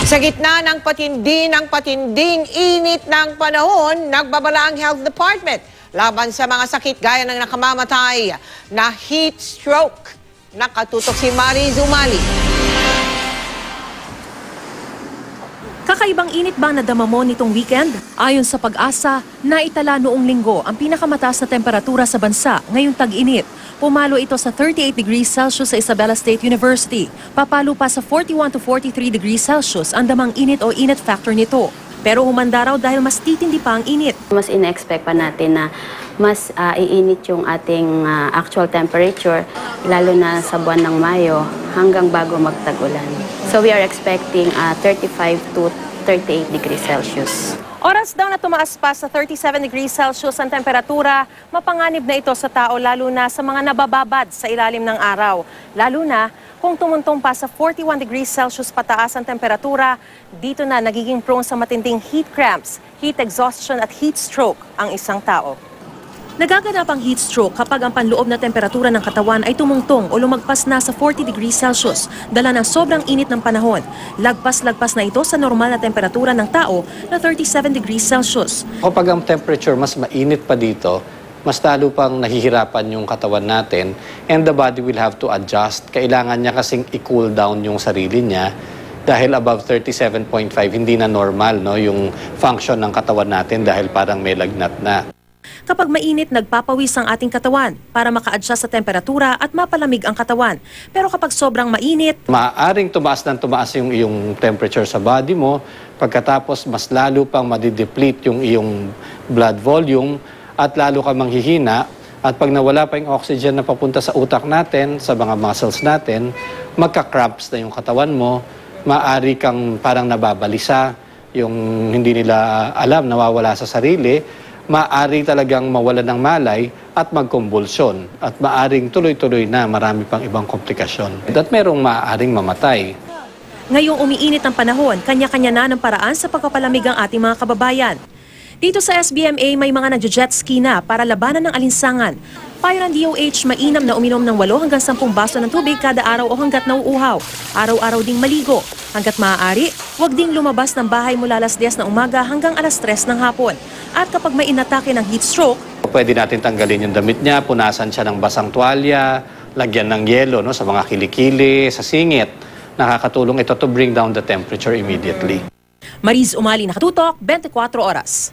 Sa gitna ng patinding init ng panahon, nagbabala ang Health Department laban sa mga sakit gaya ng nakamamatay na heat stroke. Nakatutok si Mariz Umali. Kakaibang init ba nadama mo nitong weekend? Ayon sa Pag-asa, naitala noong linggo ang pinakamataas na temperatura sa bansa ngayong tag-init. Pumalo ito sa 38 degrees Celsius sa Isabela State University. Papalo pa sa 41 to 43 degrees Celsius ang damang init o init factor nito. Pero humanda raw dahil mas titindi pa ang init. Mas ina-expect pa natin na mas iinit yung ating actual temperature, lalo na sa buwan ng Mayo hanggang bago magtag-ulan. So we are expecting 35 to 38 degrees Celsius. Oras daw na tumaas pa sa 37 degrees Celsius ang temperatura, mapanganib na ito sa tao lalo na sa mga nabababad sa ilalim ng araw. Lalo na kung tumuntong pa sa 41 degrees Celsius pataas ang temperatura, dito na nagiging prone sa matinding heat cramps, heat exhaustion at heat stroke ang isang tao. Nagaganap ang heat stroke kapag ang panloob na temperatura ng katawan ay tumungtong o lumagpas na sa 40 degrees Celsius, dala ng sobrang init ng panahon. Lagpas-lagpas na ito sa normal na temperatura ng tao na 37 degrees Celsius. Kapag ang temperature mas mainit pa dito, mas lalo pang nahihirapan yung katawan natin and the body will have to adjust. Kailangan niya kasing i-cool down yung sarili niya dahil above 37.5 hindi na normal yung function ng katawan natin dahil parang may lagnat na. Kapag mainit, nagpapawis ang ating katawan para maka-adjust sa temperatura at mapalamig ang katawan. Pero kapag sobrang mainit, maaaring tumaas ng tumaas yung iyong temperature sa body mo, pagkatapos mas lalo pang madideplete yung iyong blood volume at lalo ka manghihina. At pag nawala pa yung oxygen na papunta sa utak natin, sa mga muscles natin, magka-cramps na yung katawan mo, maaari kang parang nababalisa, yung hindi nila alam, nawawala sa sarili, maaari talagang mawala ng malay at magkumbulsyon at maaring tuloy-tuloy na marami pang ibang komplikasyon at merong maaaring mamatay. Ngayong umiinit ang panahon, kanya-kanya na ng paraan sa pagpapalamig ang ating mga kababayan. Dito sa SBMA may mga nagje-jet ski na para labanan ng alinsangan. Payo ng DOH, mainam na uminom ng 8 hanggang 10 baso ng tubig kada araw o hanggat nauuhaw. Araw-araw ding maligo. Hanggat maaari, huwag ding lumabas ng bahay mula alas 10 ng umaga hanggang alas 3 ng hapon. At kapag may inatake ng heat stroke, pwede natin tanggalin yung damit niya, punasan siya ng basang tuwalya, lagyan ng yelo sa mga kilikili, sa singit. Nakakatulong ito to bring down the temperature immediately. Mariz Umali, Nakatutok, 24 Oras.